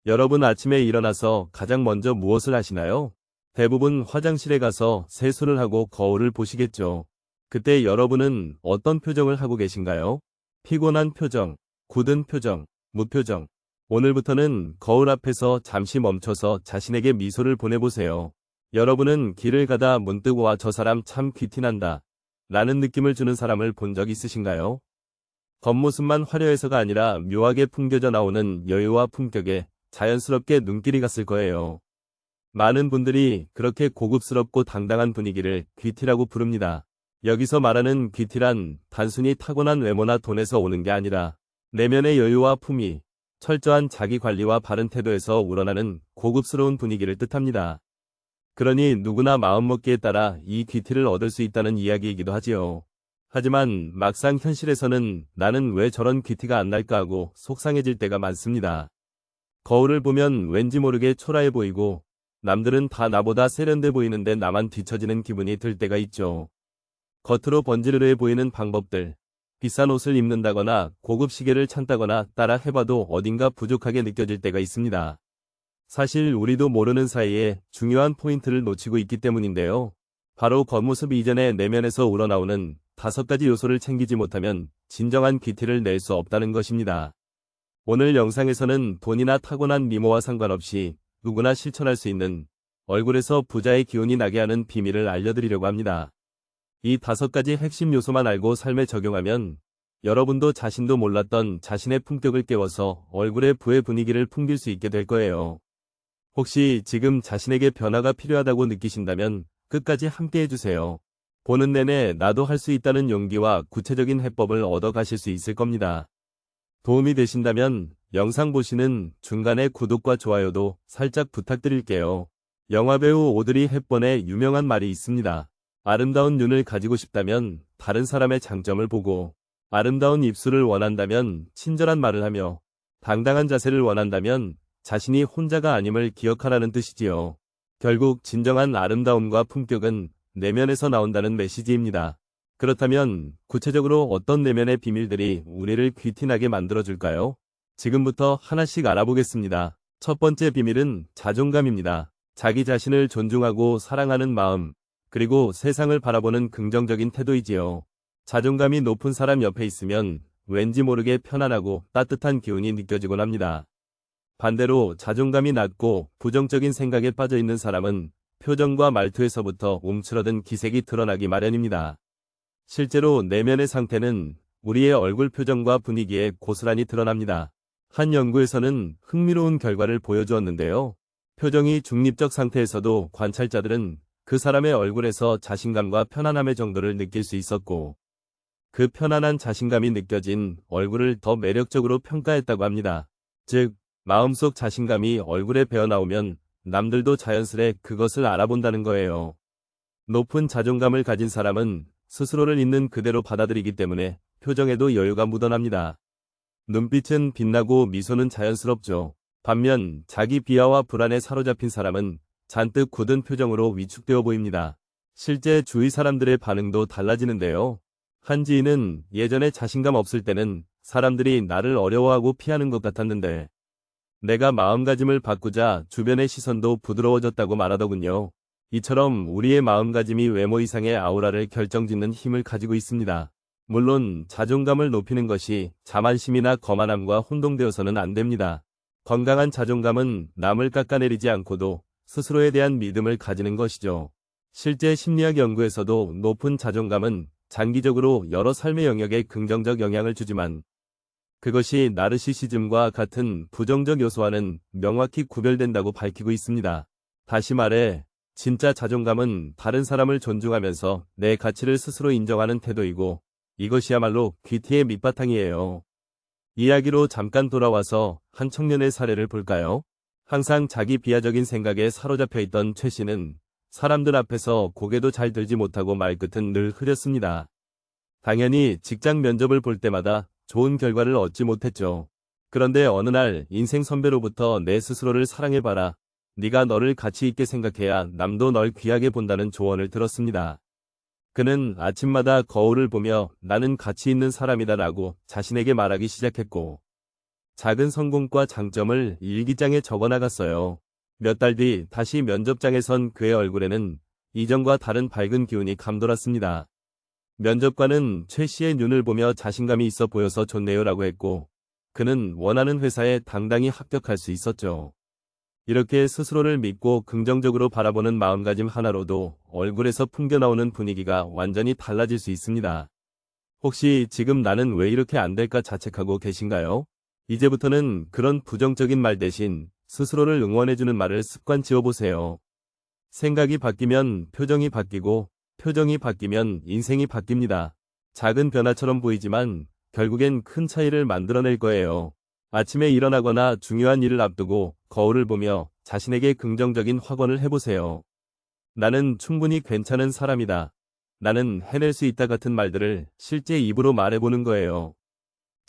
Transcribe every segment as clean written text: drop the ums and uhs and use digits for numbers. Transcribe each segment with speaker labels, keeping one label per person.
Speaker 1: 여러분 아침에 일어나서 가장 먼저 무엇을 하시나요? 대부분 화장실에 가서 세수를 하고 거울을 보시겠죠. 그때 여러분은 어떤 표정을 하고 계신가요? 피곤한 표정, 굳은 표정, 무표정. 오늘부터는 거울 앞에서 잠시 멈춰서 자신에게 미소를 보내보세요. 여러분은 길을 가다 문득 와, 저 사람 참 귀티난다 라는 느낌을 주는 사람을 본 적 있으신가요? 겉모습만 화려해서가 아니라 묘하게 풍겨져 나오는 여유와 품격에 자연스럽게 눈길이 갔을 거예요. 많은 분들이 그렇게 고급스럽고 당당한 분위기를 귀티라고 부릅니다. 여기서 말하는 귀티란 단순히 타고난 외모나 돈에서 오는 게 아니라 내면의 여유와 품위, 철저한 자기 관리와 바른 태도에서 우러나는 고급스러운 분위기를 뜻합니다. 그러니 누구나 마음먹기에 따라 이 귀티를 얻을 수 있다는 이야기이기도 하지요. 하지만 막상 현실에서는 나는 왜 저런 귀티가 안 날까 하고 속상해질 때가 많습니다. 거울을 보면 왠지 모르게 초라해 보이고 남들은 다 나보다 세련돼 보이는데 나만 뒤처지는 기분이 들 때가 있죠. 겉으로 번지르르해 보이는 방법들, 비싼 옷을 입는다거나 고급 시계를 찬다거나 따라 해봐도 어딘가 부족하게 느껴질 때가 있습니다. 사실 우리도 모르는 사이에 중요한 포인트를 놓치고 있기 때문인데요. 바로 겉모습 이전에 내면에서 우러나오는 5가지 요소를 챙기지 못하면 진정한 귀티를 낼 수 없다는 것입니다. 오늘 영상에서는 돈이나 타고난 미모와 상관없이 누구나 실천할 수 있는 얼굴에서 부자의 기운이 나게 하는 비밀을 알려드리려고 합니다. 이 5가지 핵심 요소만 알고 삶에 적용하면 여러분도 자신도 몰랐던 자신의 품격을 깨워서 얼굴의 부의 분위기를 풍길 수 있게 될 거예요. 혹시 지금 자신에게 변화가 필요하다고 느끼신다면 끝까지 함께 해주세요. 보는 내내 나도 할 수 있다는 용기와 구체적인 해법을 얻어 가실 수 있을 겁니다. 도움이 되신다면 영상 보시는 중간에 구독과 좋아요도 살짝 부탁드릴게요. 영화배우 오드리 헵번의 유명한 말이 있습니다. 아름다운 눈을 가지고 싶다면 다른 사람의 장점을 보고, 아름다운 입술을 원한다면 친절한 말을 하며, 당당한 자세를 원한다면 자신이 혼자가 아님을 기억하라는 뜻이지요. 결국 진정한 아름다움과 품격은 내면에서 나온다는 메시지입니다. 그렇다면 구체적으로 어떤 내면의 비밀들이 우리를 귀티나게 만들어줄까요? 지금부터 하나씩 알아보겠습니다. 첫 번째 비밀은 자존감입니다. 자기 자신을 존중하고 사랑하는 마음, 그리고 세상을 바라보는 긍정적인 태도이지요. 자존감이 높은 사람 옆에 있으면 왠지 모르게 편안하고 따뜻한 기운이 느껴지곤 합니다. 반대로 자존감이 낮고 부정적인 생각에 빠져있는 사람은 표정과 말투에서부터 움츠러든 기색이 드러나기 마련입니다. 실제로 내면의 상태는 우리의 얼굴 표정과 분위기에 고스란히 드러납니다. 한 연구에서는 흥미로운 결과를 보여주었는데요. 표정이 중립적 상태에서도 관찰자들은 그 사람의 얼굴에서 자신감과 편안함의 정도를 느낄 수 있었고, 그 편안한 자신감이 느껴진 얼굴을 더 매력적으로 평가했다고 합니다. 즉, 마음속 자신감이 얼굴에 배어나오면 남들도 자연스레 그것을 알아본다는 거예요. 높은 자존감을 가진 사람은 스스로를 있는 그대로 받아들이기 때문에 표정에도 여유가 묻어납니다. 눈빛은 빛나고 미소는 자연스럽죠. 반면 자기 비하와 불안에 사로잡힌 사람은 잔뜩 굳은 표정으로 위축되어 보입니다. 실제 주위 사람들의 반응도 달라지는데요. 한 지인은 예전에 자신감 없을 때는 사람들이 나를 어려워하고 피하는 것 같았는데 내가 마음가짐을 바꾸자 주변의 시선도 부드러워졌다고 말하더군요. 이처럼 우리의 마음가짐이 외모 이상의 아우라를 결정짓는 힘을 가지고 있습니다. 물론 자존감을 높이는 것이 자만심이나 거만함과 혼동되어서는 안 됩니다. 건강한 자존감은 남을 깎아내리지 않고도 스스로에 대한 믿음을 가지는 것이죠. 실제 심리학 연구에서도 높은 자존감은 장기적으로 여러 삶의 영역에 긍정적 영향을 주지만 그것이 나르시시즘과 같은 부정적 요소와는 명확히 구별된다고 밝히고 있습니다. 다시 말해, 진짜 자존감은 다른 사람을 존중하면서 내 가치를 스스로 인정하는 태도이고, 이것이야말로 귀티의 밑바탕이에요. 이야기로 잠깐 돌아와서 한 청년의 사례를 볼까요? 항상 자기 비하적인 생각에 사로잡혀 있던 최 씨는 사람들 앞에서 고개도 잘 들지 못하고 말끝은 늘 흐렸습니다. 당연히 직장 면접을 볼 때마다 좋은 결과를 얻지 못했죠. 그런데 어느 날 인생 선배로부터 내 스스로를 사랑해봐라. 네가 너를 가치 있게 생각해야 남도 널 귀하게 본다는 조언을 들었습니다. 그는 아침마다 거울을 보며 나는 가치 있는 사람이다 라고 자신에게 말하기 시작했고, 작은 성공과 장점을 일기장에 적어 나갔어요. 몇 달 뒤 다시 면접장에 선 그의 얼굴에는 이전과 다른 밝은 기운이 감돌았습니다. 면접관은 최 씨의 눈을 보며 자신감이 있어 보여서 좋네요라고 했고, 그는 원하는 회사에 당당히 합격할 수 있었죠. 이렇게 스스로를 믿고 긍정적으로 바라보는 마음가짐 하나로도 얼굴에서 풍겨나오는 분위기가 완전히 달라질 수 있습니다. 혹시 지금 나는 왜 이렇게 안 될까 자책하고 계신가요? 이제부터는 그런 부정적인 말 대신 스스로를 응원해주는 말을 습관 지어보세요. 생각이 바뀌면 표정이 바뀌고, 표정이 바뀌면 인생이 바뀝니다. 작은 변화처럼 보이지만 결국엔 큰 차이를 만들어낼 거예요. 아침에 일어나거나 중요한 일을 앞두고 거울을 보며 자신에게 긍정적인 확언을 해보세요. 나는 충분히 괜찮은 사람이다. 나는 해낼 수 있다 같은 말들을 실제 입으로 말해보는 거예요.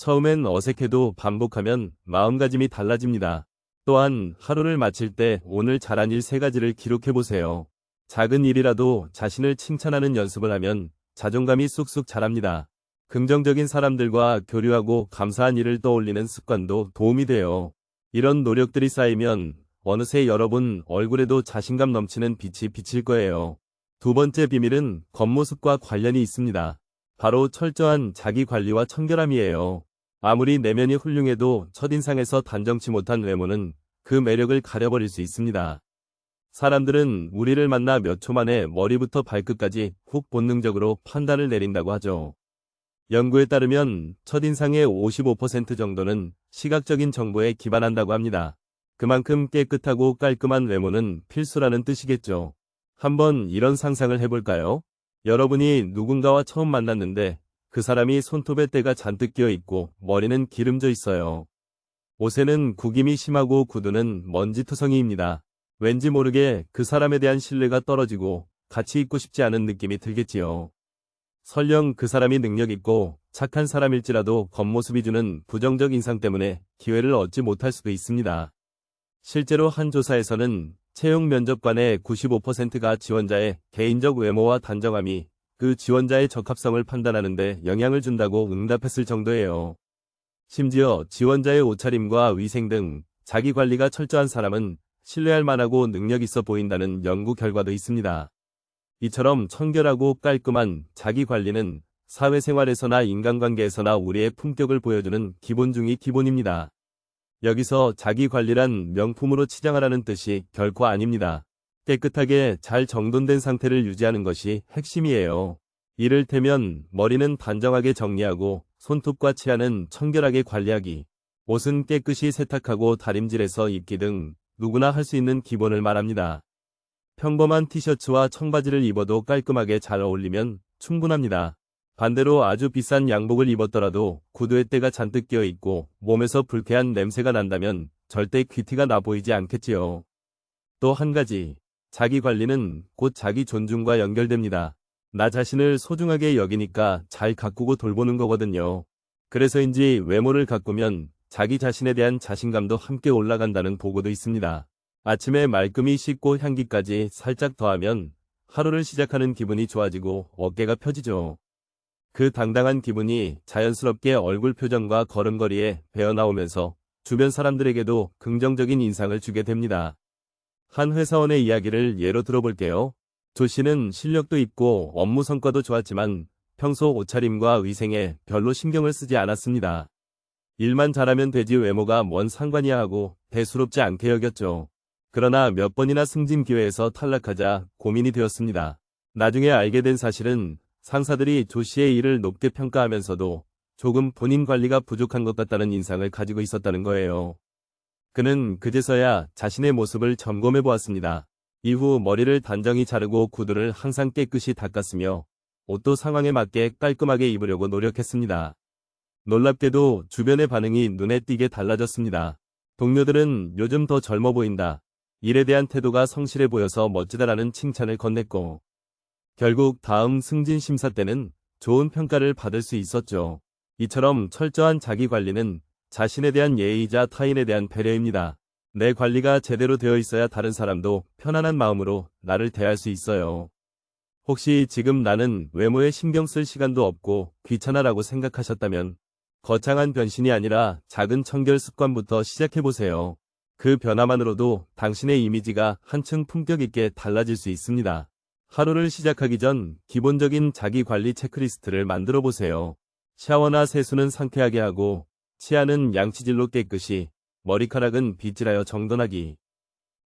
Speaker 1: 처음엔 어색해도 반복하면 마음가짐이 달라집니다. 또한 하루를 마칠 때 오늘 잘한 일 3가지를 기록해보세요. 작은 일이라도 자신을 칭찬하는 연습을 하면 자존감이 쑥쑥 자랍니다. 긍정적인 사람들과 교류하고 감사한 일을 떠올리는 습관도 도움이 돼요. 이런 노력들이 쌓이면 어느새 여러분 얼굴에도 자신감 넘치는 빛이 비칠 거예요. 두 번째 비밀은 겉모습과 관련이 있습니다. 바로 철저한 자기관리와 청결함이에요. 아무리 내면이 훌륭해도 첫인상에서 단정치 못한 외모는 그 매력을 가려버릴 수 있습니다. 사람들은 우리를 만나 몇 초 만에 머리부터 발끝까지 훅 본능적으로 판단을 내린다고 하죠. 연구에 따르면 첫인상의 55% 정도는 시각적인 정보에 기반한다고 합니다. 그만큼 깨끗하고 깔끔한 외모는 필수라는 뜻이겠죠. 한번 이런 상상을 해볼까요? 여러분이 누군가와 처음 만났는데 그 사람이 손톱에 때가 잔뜩 끼어 있고 머리는 기름져 있어요. 옷에는 구김이 심하고 구두는 먼지투성이입니다. 왠지 모르게 그 사람에 대한 신뢰가 떨어지고 같이 있고 싶지 않은 느낌이 들겠지요. 설령 그 사람이 능력 있고 착한 사람일지라도 겉모습이 주는 부정적 인상 때문에 기회를 얻지 못할 수도 있습니다. 실제로 한 조사에서는 채용 면접관의 95%가 지원자의 개인적 외모와 단정함이 그 지원자의 적합성을 판단하는 데 영향을 준다고 응답했을 정도예요. 심지어 지원자의 옷차림과 위생 등 자기 관리가 철저한 사람은 신뢰할 만하고 능력 있어 보인다는 연구 결과도 있습니다. 이처럼 청결하고 깔끔한 자기 관리는 사회생활에서나 인간관계에서나 우리의 품격을 보여주는 기본 중의 기본입니다. 여기서 자기 관리란 명품으로 치장하라는 뜻이 결코 아닙니다. 깨끗하게 잘 정돈된 상태를 유지하는 것이 핵심이에요. 이를테면 머리는 단정하게 정리하고 손톱과 치아는 청결하게 관리하기, 옷은 깨끗이 세탁하고 다림질해서 입기 등 누구나 할 수 있는 기본을 말합니다. 평범한 티셔츠와 청바지를 입어도 깔끔하게 잘 어울리면 충분합니다. 반대로 아주 비싼 양복을 입었더라도 구두에 때가 잔뜩 끼어 있고 몸에서 불쾌한 냄새가 난다면 절대 귀티가 나 보이지 않겠지요. 또 한 가지, 자기 관리는 곧 자기 존중과 연결됩니다. 나 자신을 소중하게 여기니까 잘 가꾸고 돌보는 거거든요. 그래서인지 외모를 가꾸면 자기 자신에 대한 자신감도 함께 올라간다는 보고도 있습니다. 아침에 말끔히 씻고 향기까지 살짝 더하면 하루를 시작하는 기분이 좋아지고 어깨가 펴지죠. 그 당당한 기분이 자연스럽게 얼굴 표정과 걸음걸이에 배어나오면서 주변 사람들에게도 긍정적인 인상을 주게 됩니다. 한 회사원의 이야기를 예로 들어볼게요. 조 씨는 실력도 있고 업무 성과도 좋았지만 평소 옷차림과 위생에 별로 신경을 쓰지 않았습니다. 일만 잘하면 되지 외모가 뭔 상관이야 하고 대수롭지 않게 여겼죠. 그러나 몇 번이나 승진 기회에서 탈락하자 고민이 되었습니다. 나중에 알게 된 사실은 상사들이 조 씨의 일을 높게 평가하면서도 조금 본인 관리가 부족한 것 같다는 인상을 가지고 있었다는 거예요. 그는 그제서야 자신의 모습을 점검해 보았습니다. 이후 머리를 단정히 자르고 구두를 항상 깨끗이 닦았으며 옷도 상황에 맞게 깔끔하게 입으려고 노력했습니다. 놀랍게도 주변의 반응이 눈에 띄게 달라졌습니다. 동료들은 요즘 더 젊어 보인다. 일에 대한 태도가 성실해 보여서 멋지다라는 칭찬을 건넸고, 결국 다음 승진 심사 때는 좋은 평가를 받을 수 있었죠. 이처럼 철저한 자기 관리는 자신에 대한 예의이자 타인에 대한 배려입니다. 내 관리가 제대로 되어 있어야 다른 사람도 편안한 마음으로 나를 대할 수 있어요. 혹시 지금 나는 외모에 신경 쓸 시간도 없고 귀찮아라고 생각하셨다면 거창한 변신이 아니라 작은 청결 습관부터 시작해보세요. 그 변화만으로도 당신의 이미지가 한층 품격 있게 달라질 수 있습니다. 하루를 시작하기 전 기본적인 자기관리 체크리스트를 만들어 보세요. 샤워나 세수는 상쾌하게 하고, 치아는 양치질로 깨끗이, 머리카락은 빗질하여 정돈하기.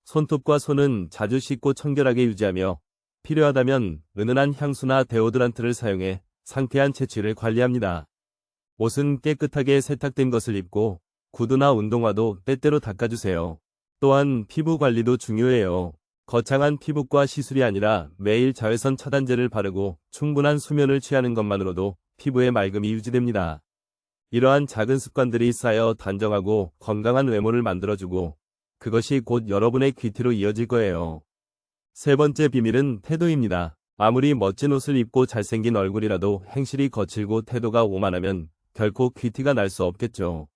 Speaker 1: 손톱과 손은 자주 씻고 청결하게 유지하며, 필요하다면 은은한 향수나 데오드란트를 사용해 상쾌한 채취를 관리합니다. 옷은 깨끗하게 세탁된 것을 입고, 구두나 운동화도 때때로 닦아주세요. 또한 피부 관리도 중요해요. 거창한 피부과 시술이 아니라 매일 자외선 차단제를 바르고 충분한 수면을 취하는 것만으로도 피부의 맑음이 유지됩니다. 이러한 작은 습관들이 쌓여 단정하고 건강한 외모를 만들어주고, 그것이 곧 여러분의 귀티로 이어질 거예요. 세 번째 비밀은 태도입니다. 아무리 멋진 옷을 입고 잘생긴 얼굴이라도 행실이 거칠고 태도가 오만하면 결코 귀티가 날 수 없겠죠.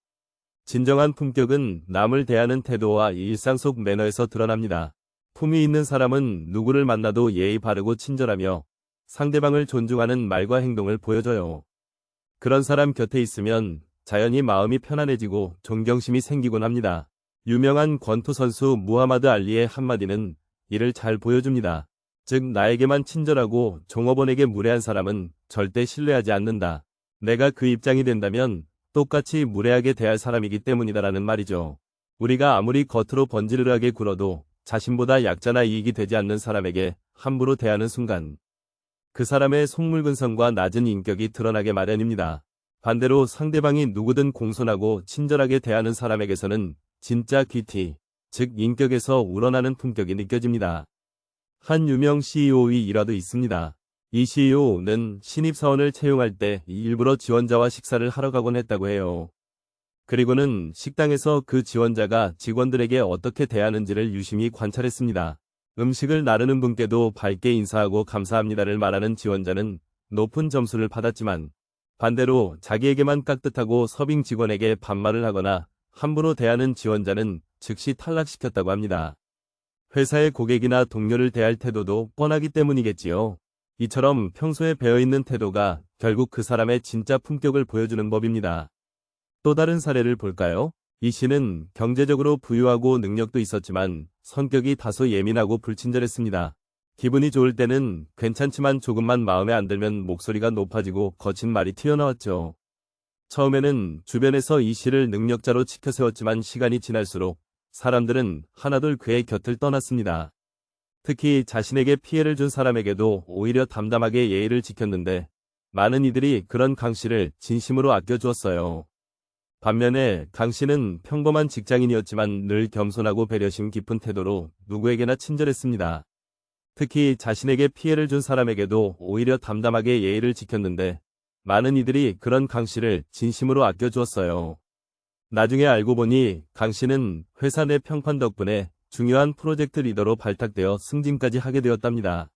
Speaker 1: 진정한 품격은 남을 대하는 태도와 일상 속 매너에서 드러납니다. 품위 있는 사람은 누구를 만나도 예의 바르고 친절하며 상대방을 존중하는 말과 행동을 보여줘요. 그런 사람 곁에 있으면 자연히 마음이 편안해지고 존경심이 생기곤 합니다. 유명한 권투 선수 무하마드 알리의 한마디는 이를 잘 보여줍니다. 즉, 나에게만 친절하고 종업원에게 무례한 사람은 절대 신뢰하지 않는다. 내가 그 입장이 된다면 똑같이 무례하게 대할 사람이기 때문이다라는 말이죠. 우리가 아무리 겉으로 번지르르하게 굴어도 자신보다 약자나 이익이 되지 않는 사람에게 함부로 대하는 순간 그 사람의 속물근성과 낮은 인격이 드러나게 마련입니다. 반대로 상대방이 누구든 공손하고 친절하게 대하는 사람에게서는 진짜 귀티, 즉 인격에서 우러나는 품격이 느껴집니다. 한 유명 CEO의 일화도 있습니다. 이 CEO는 신입사원을 채용할 때 일부러 지원자와 식사를 하러 가곤 했다고 해요. 그리고는 식당에서 그 지원자가 직원들에게 어떻게 대하는지를 유심히 관찰했습니다. 음식을 나르는 분께도 밝게 인사하고 감사합니다를 말하는 지원자는 높은 점수를 받았지만, 반대로 자기에게만 깍듯하고 서빙 직원에게 반말을 하거나 함부로 대하는 지원자는 즉시 탈락시켰다고 합니다. 회사의 고객이나 동료를 대할 태도도 뻔하기 때문이겠지요. 이처럼 평소에 배어있는 태도가 결국 그 사람의 진짜 품격을 보여주는 법입니다. 또 다른 사례를 볼까요? 이 씨는 경제적으로 부유하고 능력도 있었지만 성격이 다소 예민하고 불친절했습니다. 기분이 좋을 때는 괜찮지만 조금만 마음에 안 들면 목소리가 높아지고 거친 말이 튀어나왔죠. 처음에는 주변에서 이 씨를 능력자로 치켜세웠지만 시간이 지날수록 사람들은 하나둘 그의 곁을 떠났습니다. 특히 자신에게 피해를 준 사람에게도 오히려 담담하게 예의를 지켰는데 많은 이들이 그런 강 씨를 진심으로 아껴주었어요. 반면에 강 씨는 평범한 직장인이었지만 늘 겸손하고 배려심 깊은 태도로 누구에게나 친절했습니다. 특히 자신에게 피해를 준 사람에게도 오히려 담담하게 예의를 지켰는데 많은 이들이 그런 강 씨를 진심으로 아껴주었어요. 나중에 알고 보니 강 씨는 회사 내 평판 덕분에 중요한 프로젝트 리더로 발탁되어 승진까지 하게 되었답니다.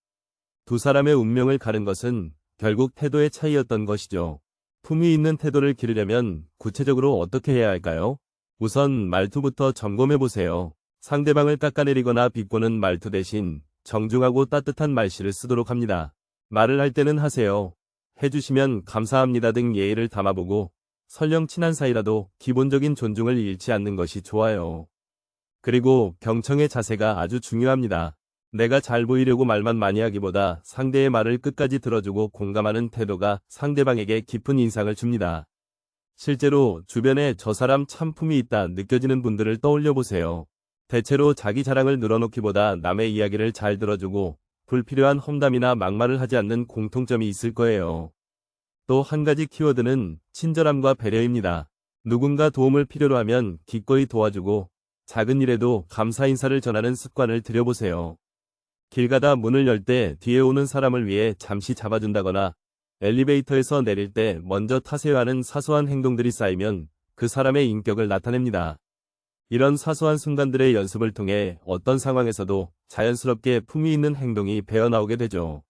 Speaker 1: 두 사람의 운명을 가른 것은 결국 태도의 차이였던 것이죠. 품위 있는 태도를 기르려면 구체적으로 어떻게 해야 할까요? 우선 말투부터 점검해보세요. 상대방을 깎아내리거나 비꼬는 말투 대신 정중하고 따뜻한 말씨를 쓰도록 합니다. 말을 할 때는 하세요. 해주시면 감사합니다 등 예의를 담아보고 설령 친한 사이라도 기본적인 존중을 잃지 않는 것이 좋아요. 그리고 경청의 자세가 아주 중요합니다. 내가 잘 보이려고 말만 많이 하기보다 상대의 말을 끝까지 들어주고 공감하는 태도가 상대방에게 깊은 인상을 줍니다. 실제로 주변에 저 사람 참 품이 있다 느껴지는 분들을 떠올려 보세요. 대체로 자기 자랑을 늘어놓기보다 남의 이야기를 잘 들어주고 불필요한 험담이나 막말을 하지 않는 공통점이 있을 거예요. 또 한 가지 키워드는 친절함과 배려입니다. 누군가 도움을 필요로 하면 기꺼이 도와주고 작은 일에도 감사 인사를 전하는 습관을 들여보세요. 길 가다 문을 열 때 뒤에 오는 사람을 위해 잠시 잡아준다거나 엘리베이터에서 내릴 때 먼저 타세요 하는 사소한 행동들이 쌓이면 그 사람의 인격을 나타냅니다. 이런 사소한 순간들의 연습을 통해 어떤 상황에서도 자연스럽게 품위 있는 행동이 배어나오게 되죠.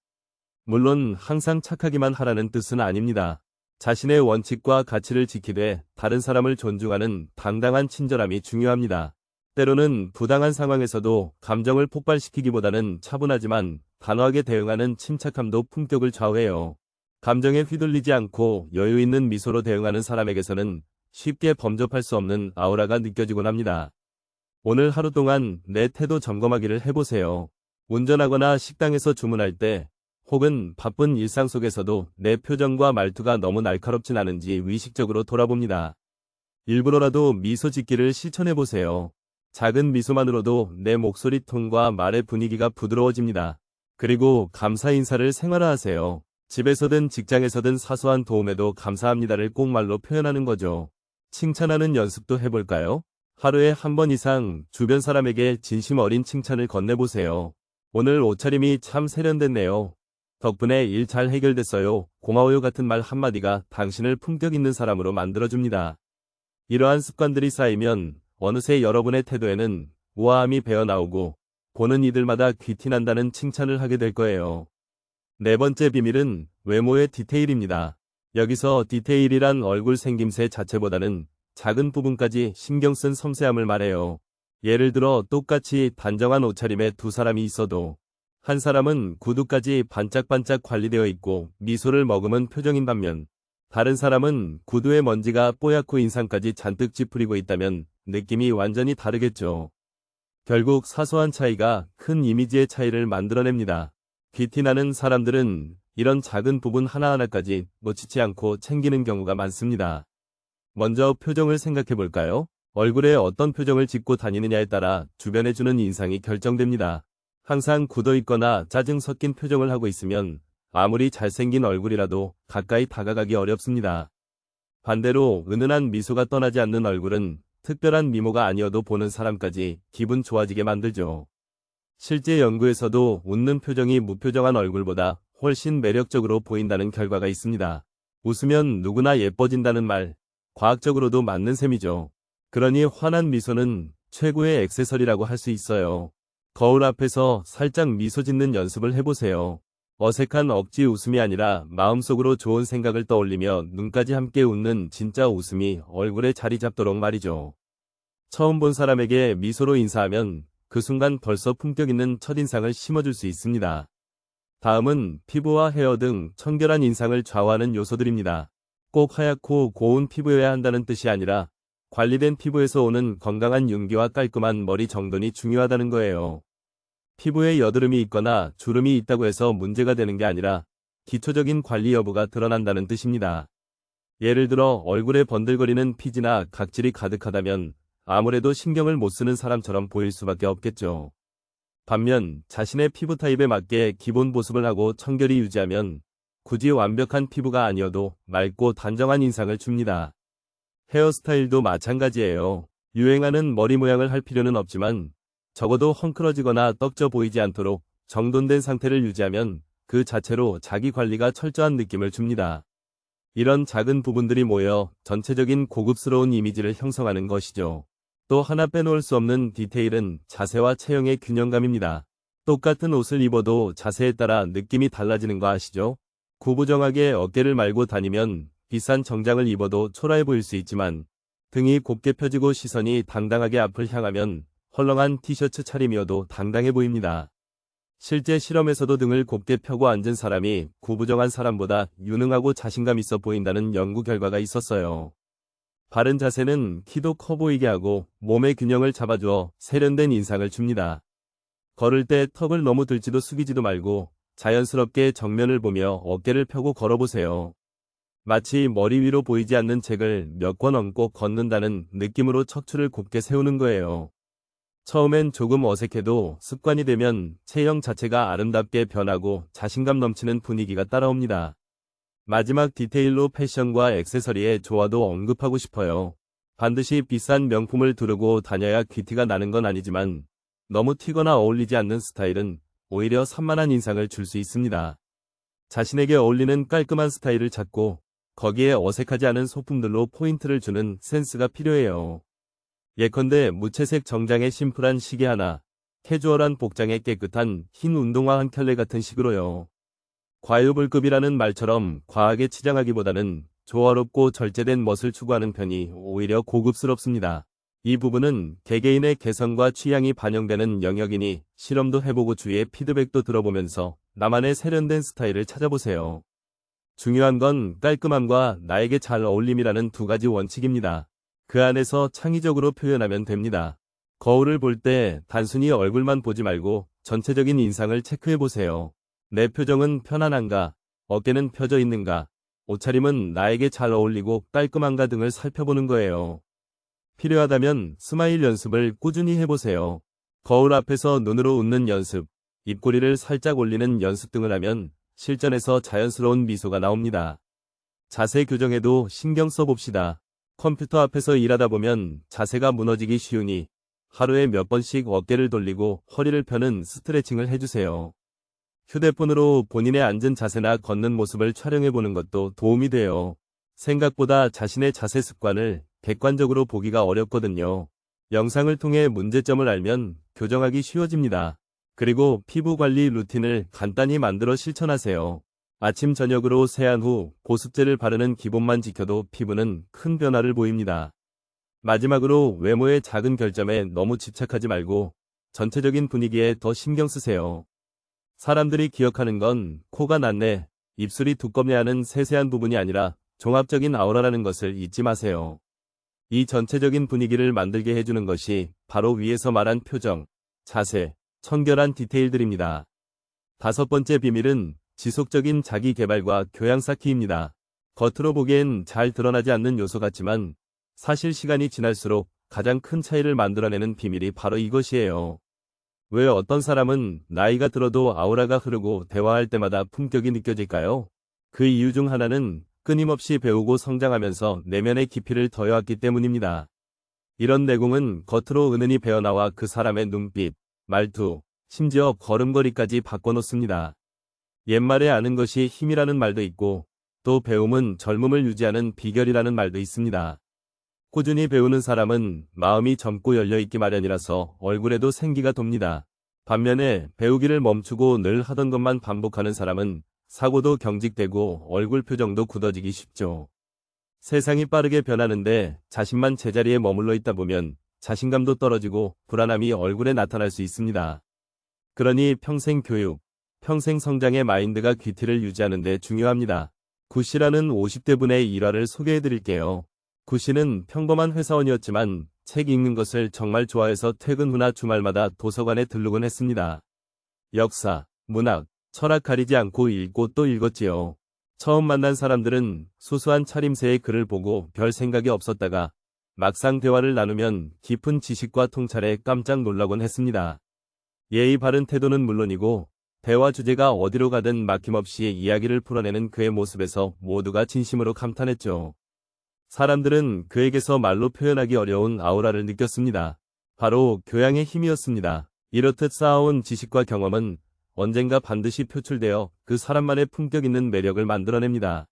Speaker 1: 물론 항상 착하기만 하라는 뜻은 아닙니다. 자신의 원칙과 가치를 지키되 다른 사람을 존중하는 당당한 친절함이 중요합니다. 때로는 부당한 상황에서도 감정을 폭발시키기보다는 차분하지만 단호하게 대응하는 침착함도 품격을 좌우해요. 감정에 휘둘리지 않고 여유 있는 미소로 대응하는 사람에게서는 쉽게 범접할 수 없는 아우라가 느껴지곤 합니다. 오늘 하루 동안 내 태도 점검하기를 해보세요. 운전하거나 식당에서 주문할 때 혹은 바쁜 일상 속에서도 내 표정과 말투가 너무 날카롭진 않은지 의식적으로 돌아봅니다. 일부러라도 미소 짓기를 실천해보세요. 작은 미소만으로도 내 목소리 톤과 말의 분위기가 부드러워집니다. 그리고 감사 인사를 생활화하세요. 집에서든 직장에서든 사소한 도움에도 감사합니다를 꼭 말로 표현하는 거죠. 칭찬하는 연습도 해볼까요? 하루에 한 번 이상 주변 사람에게 진심 어린 칭찬을 건네보세요. 오늘 옷차림이 참 세련됐네요. 덕분에 일 잘 해결됐어요. 고마워요 같은 말 한마디가 당신을 품격 있는 사람으로 만들어줍니다. 이러한 습관들이 쌓이면 어느새 여러분의 태도에는 우아함이 배어나오고 보는 이들마다 귀티난다는 칭찬을 하게 될 거예요. 네 번째 비밀은 외모의 디테일입니다. 여기서 디테일이란 얼굴 생김새 자체보다는 작은 부분까지 신경 쓴 섬세함을 말해요. 예를 들어 똑같이 단정한 옷차림에 두 사람이 있어도 한 사람은 구두까지 반짝반짝 관리되어 있고 미소를 머금은 표정인 반면 다른 사람은 구두에 먼지가 뽀얗고 인상까지 잔뜩 찌푸리고 있다면 느낌이 완전히 다르겠죠. 결국 사소한 차이가 큰 이미지의 차이를 만들어냅니다. 귀티나는 사람들은 이런 작은 부분 하나하나까지 놓치지 않고 챙기는 경우가 많습니다. 먼저 표정을 생각해 볼까요? 얼굴에 어떤 표정을 짓고 다니느냐에 따라 주변에 주는 인상이 결정됩니다. 항상 굳어 있거나 짜증 섞인 표정을 하고 있으면 아무리 잘생긴 얼굴이라도 가까이 다가가기 어렵습니다. 반대로 은은한 미소가 떠나지 않는 얼굴은 특별한 미모가 아니어도 보는 사람까지 기분 좋아지게 만들죠. 실제 연구에서도 웃는 표정이 무표정한 얼굴보다 훨씬 매력적으로 보인다는 결과가 있습니다. 웃으면 누구나 예뻐진다는 말, 과학적으로도 맞는 셈이죠. 그러니 환한 미소는 최고의 액세서리라고 할 수 있어요. 거울 앞에서 살짝 미소 짓는 연습을 해보세요. 어색한 억지 웃음이 아니라 마음속으로 좋은 생각을 떠올리며 눈까지 함께 웃는 진짜 웃음이 얼굴에 자리 잡도록 말이죠. 처음 본 사람에게 미소로 인사하면 그 순간 벌써 품격 있는 첫인상을 심어줄 수 있습니다. 다음은 피부와 헤어 등 청결한 인상을 좌우하는 요소들입니다. 꼭 하얗고 고운 피부여야 한다는 뜻이 아니라 관리된 피부에서 오는 건강한 윤기와 깔끔한 머리 정돈이 중요하다는 거예요. 피부에 여드름이 있거나 주름이 있다고 해서 문제가 되는 게 아니라 기초적인 관리 여부가 드러난다는 뜻입니다. 예를 들어 얼굴에 번들거리는 피지나 각질이 가득하다면 아무래도 신경을 못 쓰는 사람처럼 보일 수밖에 없겠죠. 반면 자신의 피부 타입에 맞게 기본 보습을 하고 청결히 유지하면 굳이 완벽한 피부가 아니어도 맑고 단정한 인상을 줍니다. 헤어스타일도 마찬가지예요. 유행하는 머리 모양을 할 필요는 없지만 적어도 헝클어지거나 떡져 보이지 않도록 정돈된 상태를 유지하면 그 자체로 자기 관리가 철저한 느낌을 줍니다. 이런 작은 부분들이 모여 전체적인 고급스러운 이미지를 형성하는 것이죠. 또 하나 빼놓을 수 없는 디테일은 자세와 체형의 균형감입니다. 똑같은 옷을 입어도 자세에 따라 느낌이 달라지는 거 아시죠? 구부정하게 어깨를 말고 다니면 비싼 정장을 입어도 초라해 보일 수 있지만 등이 곱게 펴지고 시선이 당당하게 앞을 향하면 헐렁한 티셔츠 차림이어도 당당해 보입니다. 실제 실험에서도 등을 곱게 펴고 앉은 사람이 구부정한 사람보다 유능하고 자신감 있어 보인다는 연구 결과가 있었어요. 바른 자세는 키도 커 보이게 하고 몸의 균형을 잡아주어 세련된 인상을 줍니다. 걸을 때 턱을 너무 들지도 숙이지도 말고 자연스럽게 정면을 보며 어깨를 펴고 걸어보세요. 마치 머리 위로 보이지 않는 책을 몇 권 얹고 걷는다는 느낌으로 척추를 곱게 세우는 거예요. 처음엔 조금 어색해도 습관이 되면 체형 자체가 아름답게 변하고 자신감 넘치는 분위기가 따라옵니다. 마지막 디테일로 패션과 액세서리의 조화도 언급하고 싶어요. 반드시 비싼 명품을 두르고 다녀야 귀티가 나는 건 아니지만 너무 튀거나 어울리지 않는 스타일은 오히려 산만한 인상을 줄 수 있습니다. 자신에게 어울리는 깔끔한 스타일을 찾고 거기에 어색하지 않은 소품들로 포인트를 주는 센스가 필요해요. 예컨대 무채색 정장에 심플한 시계 하나, 캐주얼한 복장에 깨끗한 흰 운동화 한 켤레 같은 식으로요. 과유불급이라는 말처럼 과하게 치장하기보다는 조화롭고 절제된 멋을 추구하는 편이 오히려 고급스럽습니다. 이 부분은 개개인의 개성과 취향이 반영되는 영역이니 실험도 해보고 주위의 피드백도 들어보면서 나만의 세련된 스타일을 찾아보세요. 중요한 건 깔끔함과 나에게 잘 어울림이라는 두 가지 원칙입니다. 그 안에서 창의적으로 표현하면 됩니다. 거울을 볼 때 단순히 얼굴만 보지 말고 전체적인 인상을 체크해 보세요. 내 표정은 편안한가? 어깨는 펴져 있는가? 옷차림은 나에게 잘 어울리고 깔끔한가 등을 살펴보는 거예요. 필요하다면 스마일 연습을 꾸준히 해보세요. 거울 앞에서 눈으로 웃는 연습, 입꼬리를 살짝 올리는 연습 등을 하면 실전에서 자연스러운 미소가 나옵니다. 자세 교정에도 신경 써봅시다. 컴퓨터 앞에서 일하다 보면 자세가 무너지기 쉬우니 하루에 몇 번씩 어깨를 돌리고 허리를 펴는 스트레칭을 해주세요. 휴대폰으로 본인의 앉은 자세나 걷는 모습을 촬영해보는 것도 도움이 돼요. 생각보다 자신의 자세 습관을 객관적으로 보기가 어렵거든요. 영상을 통해 문제점을 알면 교정하기 쉬워집니다. 그리고 피부 관리 루틴을 간단히 만들어 실천하세요. 아침 저녁으로 세안 후 보습제를 바르는 기본만 지켜도 피부는 큰 변화를 보입니다. 마지막으로 외모의 작은 결점에 너무 집착하지 말고 전체적인 분위기에 더 신경 쓰세요. 사람들이 기억하는 건 코가 낮네, 입술이 두껍네 하는 세세한 부분이 아니라 종합적인 아우라라는 것을 잊지 마세요. 이 전체적인 분위기를 만들게 해주는 것이 바로 위에서 말한 표정, 자세, 청결한 디테일들입니다. 다섯 번째 비밀은 지속적인 자기 개발과 교양 쌓기입니다. 겉으로 보기엔 잘 드러나지 않는 요소 같지만 사실 시간이 지날수록 가장 큰 차이를 만들어내는 비밀이 바로 이것이에요. 왜 어떤 사람은 나이가 들어도 아우라가 흐르고 대화할 때마다 품격이 느껴질까요? 그 이유 중 하나는 끊임없이 배우고 성장하면서 내면의 깊이를 더해왔기 때문입니다. 이런 내공은 겉으로 은은히 배어나와 그 사람의 눈빛, 말투, 심지어 걸음걸이까지 바꿔놓습니다. 옛말에 아는 것이 힘이라는 말도 있고 또 배움은 젊음을 유지하는 비결이라는 말도 있습니다. 꾸준히 배우는 사람은 마음이 젊고 열려있기 마련이라서 얼굴에도 생기가 돕니다. 반면에 배우기를 멈추고 늘 하던 것만 반복하는 사람은 사고도 경직되고 얼굴 표정도 굳어지기 쉽죠. 세상이 빠르게 변하는데 자신만 제자리에 머물러 있다 보면 자신감도 떨어지고 불안함이 얼굴에 나타날 수 있습니다. 그러니 평생 교육, 평생 성장의 마인드가 귀티를 유지하는 데 중요합니다. 구씨라는 50대 분의 일화를 소개해 드릴게요. 구씨는 평범한 회사원이었지만 책 읽는 것을 정말 좋아해서 퇴근 후나 주말마다 도서관에 들르곤 했습니다. 역사, 문학, 철학 가리지 않고 읽고 또 읽었지요. 처음 만난 사람들은 소소한 차림새의 글을 보고 별 생각이 없었다가 막상 대화를 나누면 깊은 지식과 통찰에 깜짝 놀라곤 했습니다. 예의 바른 태도는 물론이고 대화 주제가 어디로 가든 막힘없이 이야기를 풀어내는 그의 모습에서 모두가 진심으로 감탄했죠. 사람들은 그에게서 말로 표현하기 어려운 아우라를 느꼈습니다. 바로 교양의 힘이었습니다. 이렇듯 쌓아온 지식과 경험은 언젠가 반드시 표출되어 그 사람만의 품격 있는 매력을 만들어냅니다.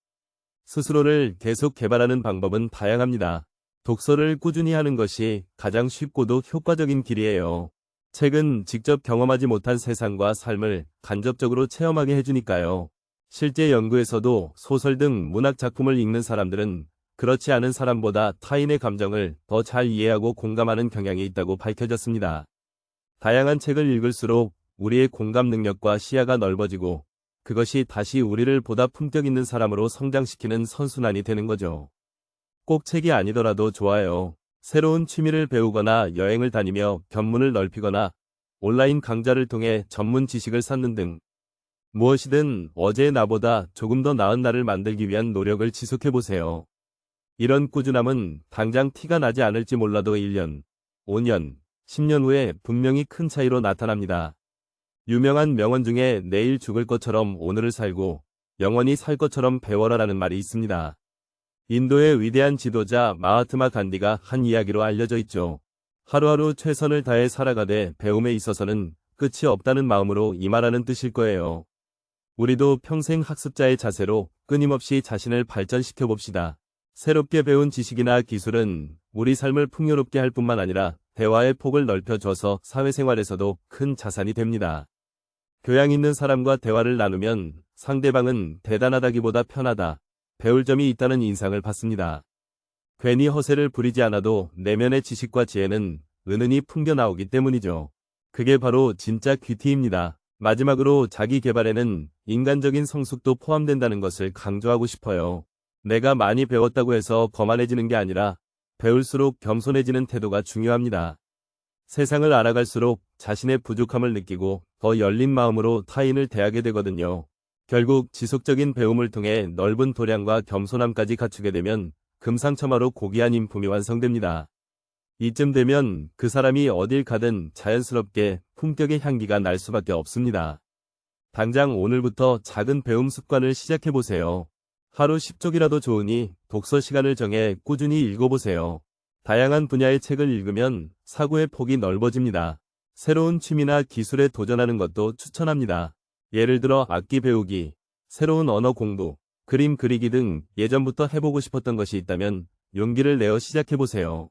Speaker 1: 스스로를 계속 개발하는 방법은 다양합니다. 독서를 꾸준히 하는 것이 가장 쉽고도 효과적인 길이에요. 책은 직접 경험하지 못한 세상과 삶을 간접적으로 체험하게 해주니까요. 실제 연구에서도 소설 등 문학 작품을 읽는 사람들은 그렇지 않은 사람보다 타인의 감정을 더 잘 이해하고 공감하는 경향이 있다고 밝혀졌습니다. 다양한 책을 읽을수록 우리의 공감 능력과 시야가 넓어지고 그것이 다시 우리를 보다 품격 있는 사람으로 성장시키는 선순환이 되는 거죠. 꼭 책이 아니더라도 좋아요. 새로운 취미를 배우거나 여행을 다니며 견문을 넓히거나 온라인 강좌를 통해 전문 지식을 쌓는 등 무엇이든 어제의 나보다 조금 더 나은 나를 만들기 위한 노력을 지속해보세요. 이런 꾸준함은 당장 티가 나지 않을지 몰라도 1년, 5년, 10년 후에 분명히 큰 차이로 나타납니다. 유명한 명언 중에 내일 죽을 것처럼 오늘을 살고 영원히 살 것처럼 배워라라는 말이 있습니다. 인도의 위대한 지도자 마하트마 간디가 한 이야기로 알려져 있죠. 하루하루 최선을 다해 살아가되 배움에 있어서는 끝이 없다는 마음으로 임하라는 뜻일 거예요. 우리도 평생 학습자의 자세로 끊임없이 자신을 발전시켜 봅시다. 새롭게 배운 지식이나 기술은 우리 삶을 풍요롭게 할 뿐만 아니라 대화의 폭을 넓혀줘서 사회생활에서도 큰 자산이 됩니다. 교양 있는 사람과 대화를 나누면 상대방은 대단하다기보다 편하다, 배울 점이 있다는 인상을 받습니다. 괜히 허세를 부리지 않아도 내면의 지식과 지혜는 은은히 풍겨나오기 때문이죠. 그게 바로 진짜 귀티입니다. 마지막으로 자기 개발에는 인간적인 성숙도 포함된다는 것을 강조하고 싶어요. 내가 많이 배웠다고 해서 거만해지는 게 아니라 배울수록 겸손해지는 태도가 중요합니다. 세상을 알아갈수록 자신의 부족함을 느끼고 더 열린 마음으로 타인을 대하게 되거든요. 결국 지속적인 배움을 통해 넓은 도량과 겸손함까지 갖추게 되면 금상첨화로 고귀한 인품이 완성됩니다. 이쯤 되면 그 사람이 어딜 가든 자연스럽게 품격의 향기가 날 수밖에 없습니다. 당장 오늘부터 작은 배움 습관을 시작해보세요. 하루 10쪽이라도 좋으니 독서 시간을 정해 꾸준히 읽어보세요. 다양한 분야의 책을 읽으면 사고의 폭이 넓어집니다. 새로운 취미나 기술에 도전하는 것도 추천합니다. 예를 들어 악기 배우기, 새로운 언어 공부, 그림 그리기 등 예전부터 해보고 싶었던 것이 있다면 용기를 내어 시작해보세요.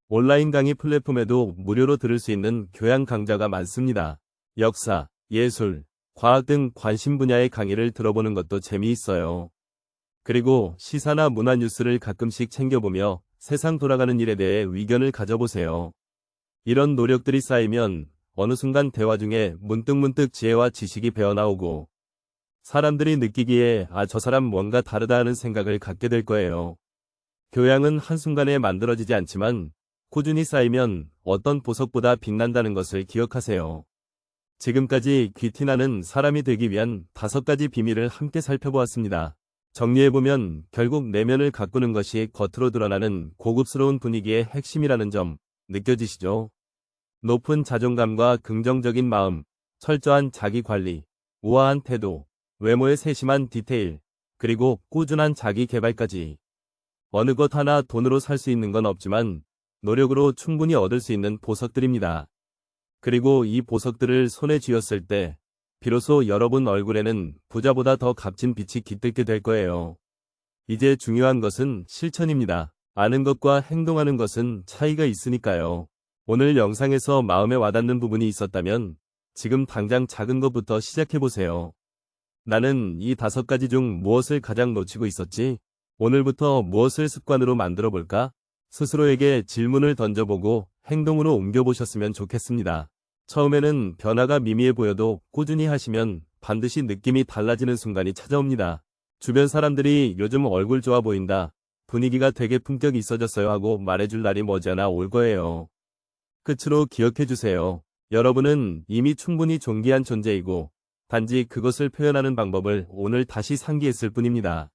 Speaker 1: 온라인 강의 플랫폼에도 무료로 들을 수 있는 교양 강좌가 많습니다. 역사, 예술, 과학 등 관심 분야의 강의를 들어보는 것도 재미있어요. 그리고 시사나 문화 뉴스를 가끔씩 챙겨보며 세상 돌아가는 일에 대해 의견을 가져보세요. 이런 노력들이 쌓이면 어느 순간 대화 중에 문득문득 지혜와 지식이 배어나오고 사람들이 느끼기에 저 사람 뭔가 다르다 하는 생각을 갖게 될 거예요. 교양은 한순간에 만들어지지 않지만 꾸준히 쌓이면 어떤 보석보다 빛난다는 것을 기억하세요. 지금까지 귀티나는 사람이 되기 위한 5가지 비밀을 함께 살펴보았습니다. 정리해보면 결국 내면을 가꾸는 것이 겉으로 드러나는 고급스러운 분위기의 핵심이라는 점 느껴지시죠? 높은 자존감과 긍정적인 마음, 철저한 자기관리, 우아한 태도, 외모의 세심한 디테일, 그리고 꾸준한 자기 개발까지. 어느 것 하나 돈으로 살 수 있는 건 없지만 노력으로 충분히 얻을 수 있는 보석들입니다. 그리고 이 보석들을 손에 쥐었을 때 비로소 여러분 얼굴에는 부자보다 더 값진 빛이 깃들게 될 거예요. 이제 중요한 것은 실천입니다. 아는 것과 행동하는 것은 차이가 있으니까요. 오늘 영상에서 마음에 와닿는 부분이 있었다면 지금 당장 작은 것부터 시작해보세요. 나는 이 5가지 중 무엇을 가장 놓치고 있었지? 오늘부터 무엇을 습관으로 만들어 볼까? 스스로에게 질문을 던져보고 행동으로 옮겨보셨으면 좋겠습니다. 처음에는 변화가 미미해 보여도 꾸준히 하시면 반드시 느낌이 달라지는 순간이 찾아옵니다. 주변 사람들이 요즘 얼굴 좋아 보인다, 분위기가 되게 품격이 있어졌어요 하고 말해줄 날이 머지않아 올 거예요. 끝으로 기억해주세요. 여러분은 이미 충분히 존귀한 존재이고 단지 그것을 표현하는 방법을 오늘 다시 상기했을 뿐입니다.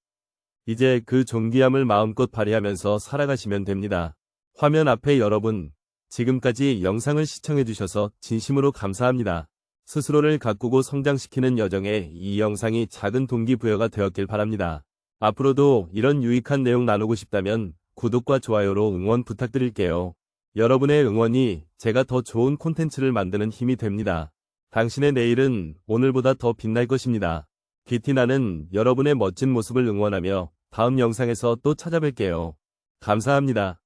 Speaker 1: 이제 그 존귀함을 마음껏 발휘하면서 살아가시면 됩니다. 화면 앞에 여러분, 지금까지 영상을 시청해주셔서 진심으로 감사합니다. 스스로를 가꾸고 성장시키는 여정에 이 영상이 작은 동기부여가 되었길 바랍니다. 앞으로도 이런 유익한 내용 나누고 싶다면 구독과 좋아요로 응원 부탁드릴게요. 여러분의 응원이 제가 더 좋은 콘텐츠를 만드는 힘이 됩니다. 당신의 내일은 오늘보다 더 빛날 것입니다. 귀티나는 여러분의 멋진 모습을 응원하며 다음 영상에서 또 찾아뵐게요. 감사합니다.